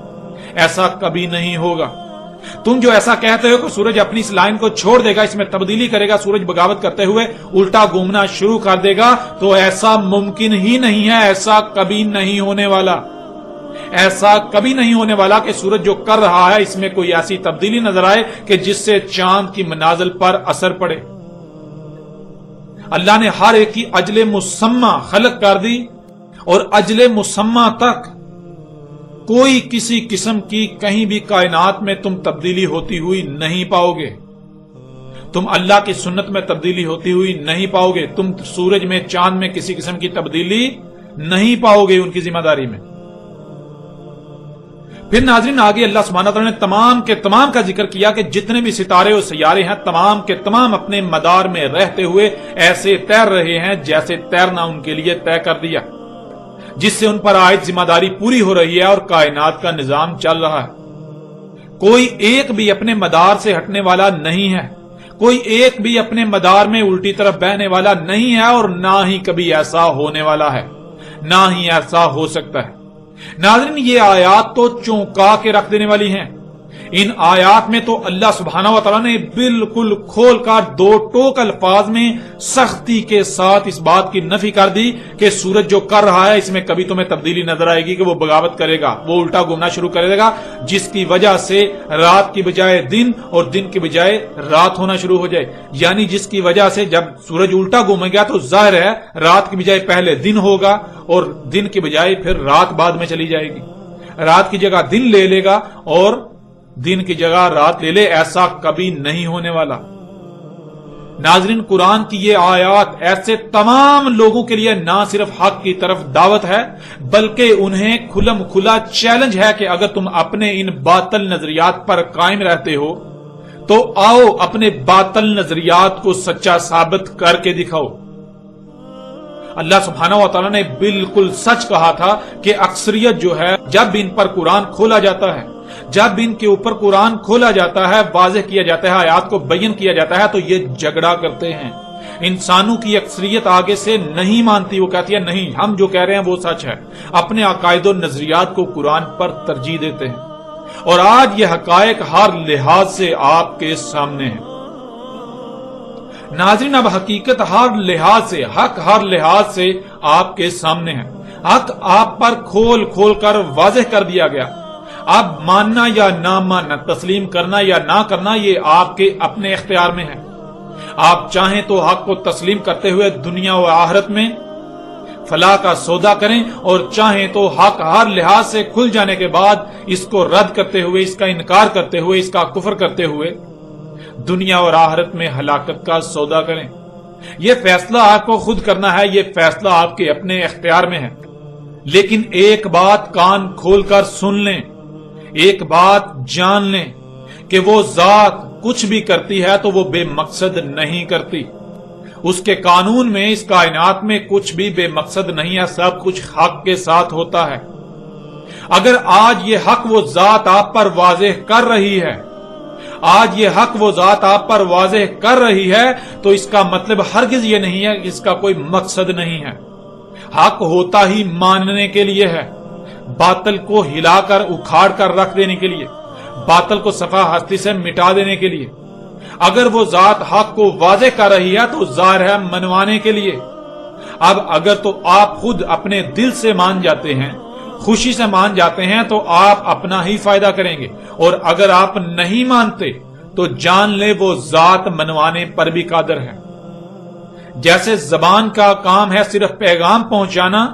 ایسا کبھی نہیں ہوگا. تم جو ایسا کہتے ہو کہ سورج اپنی اس لائن کو چھوڑ دے گا، اس میں تبدیلی کرے گا، سورج بغاوت کرتے ہوئے الٹا گھومنا شروع کر دے گا، تو ایسا ممکن ہی نہیں ہے، ایسا کبھی نہیں ہونے والا. ایسا کبھی نہیں ہونے والا کہ سورج جو کر رہا ہے اس میں کوئی ایسی تبدیلی نظر آئے کہ جس سے چاند کی منازل پر اثر پڑے. اللہ نے ہر ایک کی اجل مسمى خلق کر دی اور اجل مسمى تک کوئی کسی قسم کی کہیں بھی کائنات میں تم تبدیلی ہوتی ہوئی نہیں پاؤ گے. تم اللہ کی سنت میں تبدیلی ہوتی ہوئی نہیں پاؤ گے. تم سورج میں چاند میں کسی قسم کی تبدیلی نہیں پاؤ گے ان کی ذمہ داری میں. پھر ناظرین آگے اللہ سبحانہ تعالیٰ نے تمام کے تمام کا ذکر کیا کہ جتنے بھی ستارے اور سیارے ہیں تمام کے تمام اپنے مدار میں رہتے ہوئے ایسے تیر رہے ہیں جیسے تیرنا ان کے لیے طے کر دیا، جس سے ان پر عائد ذمہ داری پوری ہو رہی ہے اور کائنات کا نظام چل رہا ہے۔ کوئی ایک بھی اپنے مدار سے ہٹنے والا نہیں ہے، کوئی ایک بھی اپنے مدار میں الٹی طرف بہنے والا نہیں ہے، اور نہ ہی کبھی ایسا ہونے والا ہے، نہ ہی ایسا ہو سکتا ہے۔ ناظرین یہ آیات تو چونکا کے رکھ دینے والی ہیں۔ ان آیات میں تو اللہ سبحانہ و تعالیٰ نے بالکل کھول کر دو ٹوک الفاظ میں سختی کے ساتھ اس بات کی نفی کر دی کہ سورج جو کر رہا ہے اس میں کبھی تمہیں تبدیلی نظر آئے گی کہ وہ بغاوت کرے گا، وہ الٹا گھومنا شروع کرے گا، جس کی وجہ سے رات کی بجائے دن اور دن کی بجائے رات ہونا شروع ہو جائے، یعنی جس کی وجہ سے جب سورج الٹا گھومے گا تو ظاہر ہے رات کی بجائے پہلے دن ہوگا اور دن کی بجائے پھر رات بعد میں چلی جائے گی، رات کی جگہ دن لے لے گا اور دن کی جگہ رات لے لے، ایسا کبھی نہیں ہونے والا۔ ناظرین قرآن کی یہ آیات ایسے تمام لوگوں کے لیے نہ صرف حق کی طرف دعوت ہے بلکہ انہیں کھلم کھلا چیلنج ہے کہ اگر تم اپنے ان باطل نظریات پر قائم رہتے ہو تو آؤ اپنے باطل نظریات کو سچا ثابت کر کے دکھاؤ۔ اللہ سبحانہ و تعالیٰ نے بالکل سچ کہا تھا کہ اکثریت جو ہے جب ان پر قرآن کھولا جاتا ہے، جب ان کے اوپر قرآن کھولا جاتا ہے، واضح کیا جاتا ہے، آیات کو بیان کیا جاتا ہے تو یہ جھگڑا کرتے ہیں۔ انسانوں کی اکثریت آگے سے نہیں مانتی، وہ کہتی ہے نہیں ہم جو کہہ رہے ہیں وہ سچ ہے، اپنے عقائد و نظریات کو قرآن پر ترجیح دیتے ہیں، اور آج یہ حقائق ہر لحاظ سے آپ کے سامنے ہیں۔ ناظرین اب حقیقت ہر لحاظ سے، حق ہر لحاظ سے آپ کے سامنے ہے، حق آپ پر کھول کھول کر واضح کر دیا گیا۔ اب ماننا یا نہ ماننا، تسلیم کرنا یا نہ کرنا یہ آپ کے اپنے اختیار میں ہے۔ آپ چاہیں تو حق کو تسلیم کرتے ہوئے دنیا و آخرت میں فلاح کا سودا کریں، اور چاہیں تو حق ہر لحاظ سے کھل جانے کے بعد اس کو رد کرتے ہوئے، اس کا انکار کرتے ہوئے، اس کا کفر کرتے ہوئے دنیا اور آخرت میں ہلاکت کا سودا کریں۔ یہ فیصلہ آپ کو خود کرنا ہے، یہ فیصلہ آپ کے اپنے اختیار میں ہے۔ لیکن ایک بات کان کھول کر سن لیں، ایک بات جان لیں کہ وہ ذات کچھ بھی کرتی ہے تو وہ بے مقصد نہیں کرتی۔ اس کے قانون میں، اس کائنات میں کچھ بھی بے مقصد نہیں ہے، سب کچھ حق کے ساتھ ہوتا ہے۔ اگر آج یہ حق وہ ذات آپ پر واضح کر رہی ہے، آج یہ حق وہ ذات آپ پر واضح کر رہی ہے تو اس کا مطلب ہرگز یہ نہیں ہے کہ اس کا کوئی مقصد نہیں ہے۔ حق ہوتا ہی ماننے کے لیے ہے، باطل کو ہلا کر اکھاڑ کر رکھ دینے کے لیے، باطل کو صفحہ ہستی سے مٹا دینے کے لیے۔ اگر وہ ذات حق کو واضح کر رہی ہے تو ظاہر ہے منوانے کے لیے۔ اب اگر تو آپ خود اپنے دل سے مان جاتے ہیں، خوشی سے مان جاتے ہیں تو آپ اپنا ہی فائدہ کریں گے، اور اگر آپ نہیں مانتے تو جان لے وہ ذات منوانے پر بھی قادر ہے۔ جیسے زبان کا کام ہے صرف پیغام پہنچانا،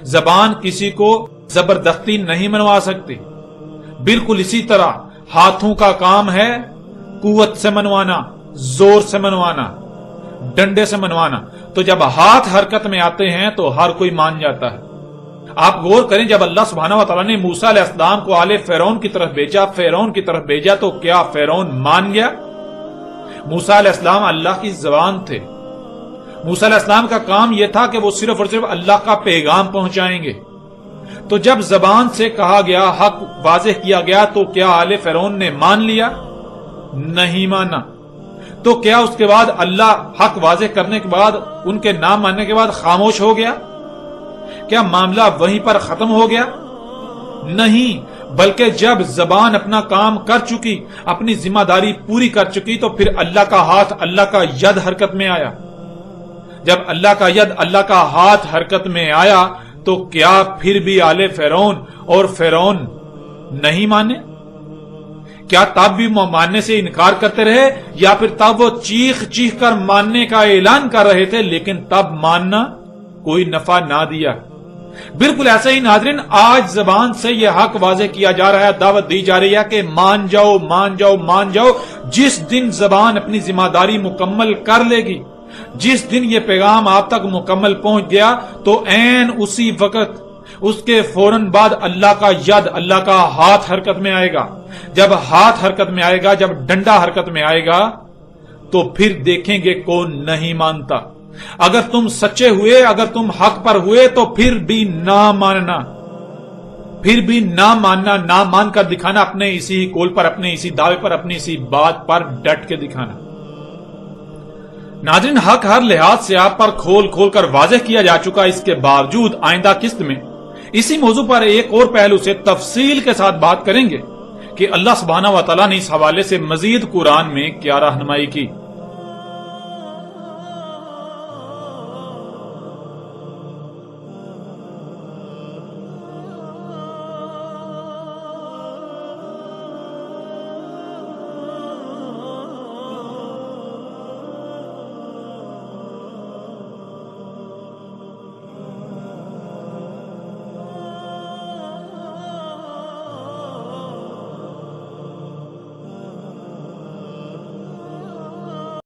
زبان کسی کو زبردستی نہیں منوا سکتی، بالکل اسی طرح ہاتھوں کا کام ہے قوت سے منوانا، زور سے منوانا، ڈنڈے سے منوانا۔ تو جب ہاتھ حرکت میں آتے ہیں تو ہر کوئی مان جاتا ہے۔ آپ غور کریں، جب اللہ سبحانہ و تعالیٰ نے موسیٰ علیہ السلام کو آل فرعون کی طرف بھیجا، فرعون کی طرف بھیجا، تو کیا فرعون مان گیا؟ موسیٰ علیہ السلام اللہ کی زبان تھے، موسیٰ علیہ السلام کا کام یہ تھا کہ وہ صرف اور صرف اللہ کا پیغام پہنچائیں گے۔ تو جب زبان سے کہا گیا، حق واضح کیا گیا، تو کیا آل فرعون نے مان لیا؟ نہیں مانا۔ تو کیا اس کے بعد اللہ حق واضح کرنے کے بعد، ان کے نام ماننے کے بعد خاموش ہو گیا؟ کیا معاملہ وہیں پر ختم ہو گیا؟ نہیں، بلکہ جب زبان اپنا کام کر چکی، اپنی ذمہ داری پوری کر چکی، تو پھر اللہ کا ہاتھ، اللہ کا ید حرکت میں آیا۔ جب اللہ کا ید، اللہ کا ہاتھ حرکت میں آیا تو کیا پھر بھی آل فرعون اور فرعون نہیں مانے؟ کیا تب بھی ماننے سے انکار کرتے رہے، یا پھر تب وہ چیخ چیخ کر ماننے کا اعلان کر رہے تھے لیکن تب ماننا کوئی نفع نہ دیا؟ بالکل ایسے ہی ناظرین آج زبان سے یہ حق واضح کیا جا رہا ہے، دعوت دی جا رہی ہے کہ مان جاؤ، مان جاؤ، مان جاؤ۔ جس دن زبان اپنی ذمہ داری مکمل کر لے گی، جس دن یہ پیغام آپ تک مکمل پہنچ گیا، تو عین اسی وقت اس کے فوراً بعد اللہ کا ید، اللہ کا ہاتھ حرکت میں آئے گا۔ جب ہاتھ حرکت میں آئے گا، جب ڈنڈا حرکت میں آئے گا، تو پھر دیکھیں گے کون نہیں مانتا۔ اگر تم سچے ہوئے، اگر تم حق پر ہوئے تو پھر بھی نہ ماننا، پھر بھی نہ ماننا، نہ مان کر دکھانا، اپنے اسی قول پر، اپنے اسی دعوے پر، اپنی اسی بات پر ڈٹ کے دکھانا۔ ناظرین، حق ہر لحاظ سے آپ پر کھول کھول کر واضح کیا جا چکا، اس کے باوجود آئندہ قسط میں اسی موضوع پر ایک اور پہلو سے تفصیل کے ساتھ بات کریں گے کہ اللہ سبحانہ و تعالیٰ نے اس حوالے سے مزید قرآن میں کیا رہنمائی کی۔